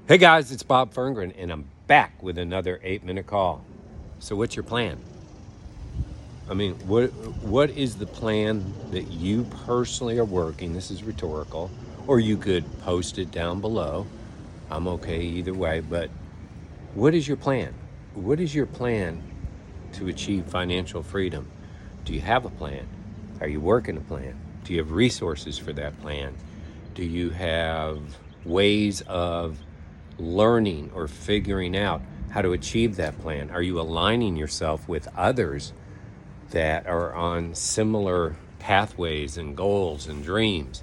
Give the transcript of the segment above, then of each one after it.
Hey guys, it's Bob Ferngren, and I'm back with another 8-minute call. So, what's your plan? I mean, what is the plan that you personally are working? This is rhetorical, or you could post it down below. I'm okay either way, but what is your plan? What is your plan to achieve financial freedom? Do you have a plan? Are you working a plan? Do you have resources for that plan? Do you have ways of learning or figuring out how to achieve that plan? Are you aligning yourself with others that are on similar pathways and goals and dreams?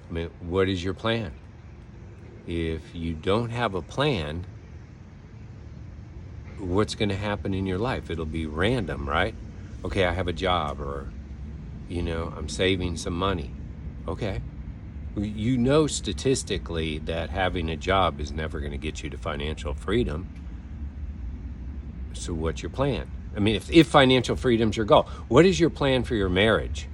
I mean, what is your plan? If you don't have a plan, what's going to happen in your life? It'll be random, right? Okay, I have a job, or, I'm saving some money. Okay. You know statistically that having a job is never going to get you to financial freedom. So what's your plan? I mean, if financial freedom's your goal, what is your plan for your marriage?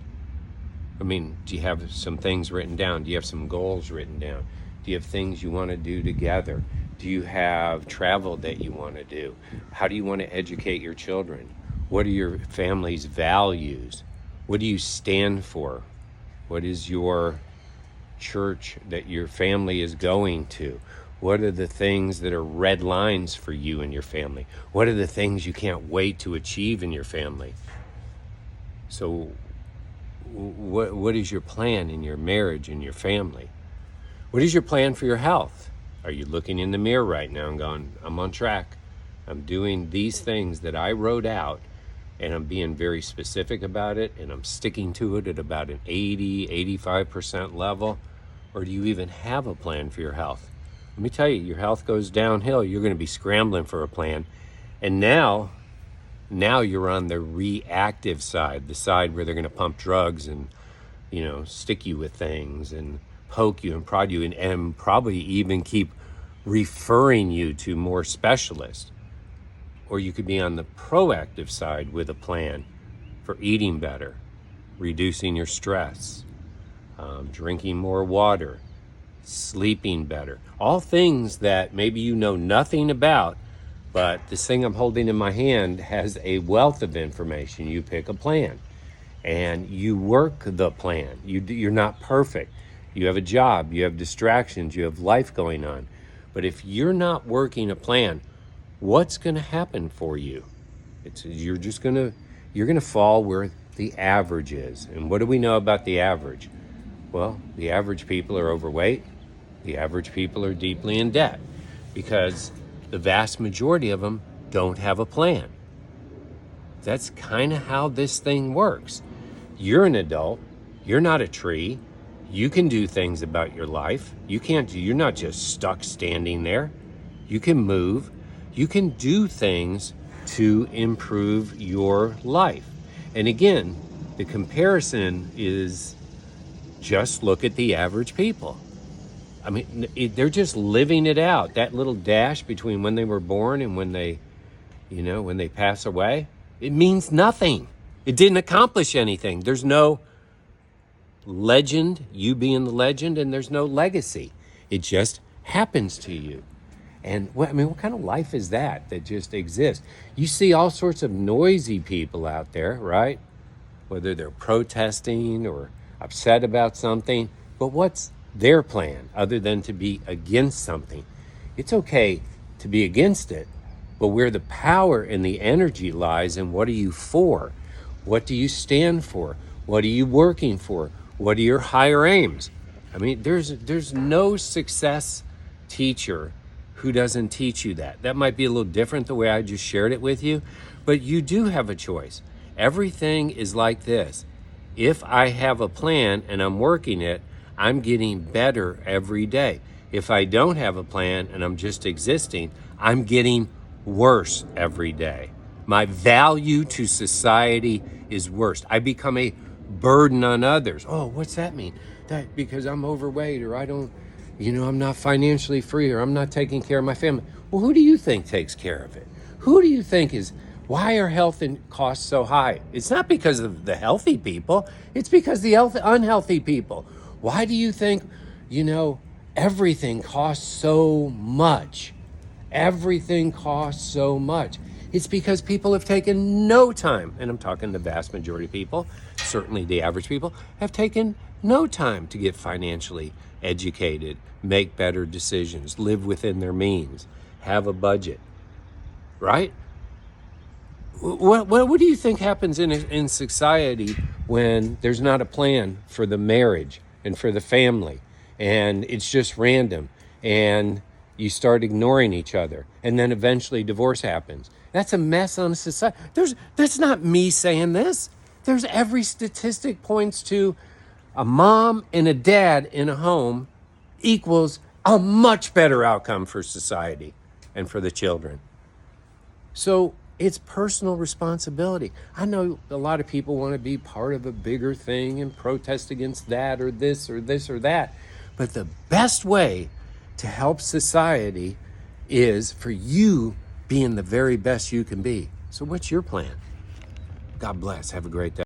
I mean, do you have some things written down? Do you have some goals written down? Do you have things you want to do together? Do you have travel that you want to do? How do you want to educate your children? What are your family's values? What do you stand for? What is your church that your family is going to? What are the things that are red lines for you and your family? What are the things you can't wait to achieve in your family? So what is your plan in your marriage and your family? What is your plan for your health? Are you looking in the mirror right now and going, I'm on track. I'm doing these things that I wrote out, and I'm being very specific about it, and I'm sticking to it at about an 85% level? Or do you even have a plan for your health? Let me tell you, your health goes downhill. You're going to be scrambling for a plan. And now you're on the reactive side, the side where they're going to pump drugs and, stick you with things and poke you and prod you and probably even keep referring you to more specialists. Or you could be on the proactive side with a plan for eating better, reducing your stress, drinking more water, sleeping better. All things that maybe you know nothing about, but this thing I'm holding in my hand has a wealth of information. You pick a plan and you work the plan. You're not perfect. You have a job, you have distractions, you have life going on. But if you're not working a plan, what's going to happen for you? You're going to fall where the average is. And what do we know about the average? Well, the average people are overweight. The average people are deeply in debt because the vast majority of them don't have a plan. That's kind of how this thing works. You're an adult. You're not a tree. You can do things about your life. You're not just stuck standing there. You can move. You can do things to improve your life. And again, the comparison is just look at the average people. I mean, they're just living it out. That little dash between when they were born and when they pass away, it means nothing. It didn't accomplish anything. There's no legend, you being the legend, and there's no legacy. It just happens to you. And what kind of life is that just exists? You see all sorts of noisy people out there, right? Whether they're protesting or upset about something, but what's their plan other than to be against something? It's okay to be against it, but where the power and the energy lies, and what are you for? What do you stand for? What are you working for? What are your higher aims? I mean, there's no success teacher who doesn't teach you that. That might be a little different the way I just shared it with you, but you do have a choice. Everything is like this. If I have a plan and I'm working it, I'm getting better every day. If I don't have a plan and I'm just existing, I'm getting worse every day. My value to society is worse. I become a burden on others. Oh, what's that mean? That because I'm overweight, or I'm not financially free, or I'm not taking care of my family. Well, who do you think takes care of it? Who do you think why are health costs so high? It's not because of the healthy people. It's because the unhealthy people. Why do you think, everything costs so much. Everything costs so much. It's because people have taken no time, and I'm talking the vast majority of people, certainly the average people, have taken no time to get financially educated, make better decisions, live within their means, have a budget, right? What do you think happens in society when there's not a plan for the marriage and for the family, and it's just random, and you start ignoring each other, and then eventually divorce happens? That's a mess on society. That's not me saying this. There's every statistic points to a mom and a dad in a home equals a much better outcome for society and for the children. So it's personal responsibility. I know a lot of people want to be part of a bigger thing and protest against that or this or this or that. But the best way to help society is for you being the very best you can be. So what's your plan? God bless. Have a great day.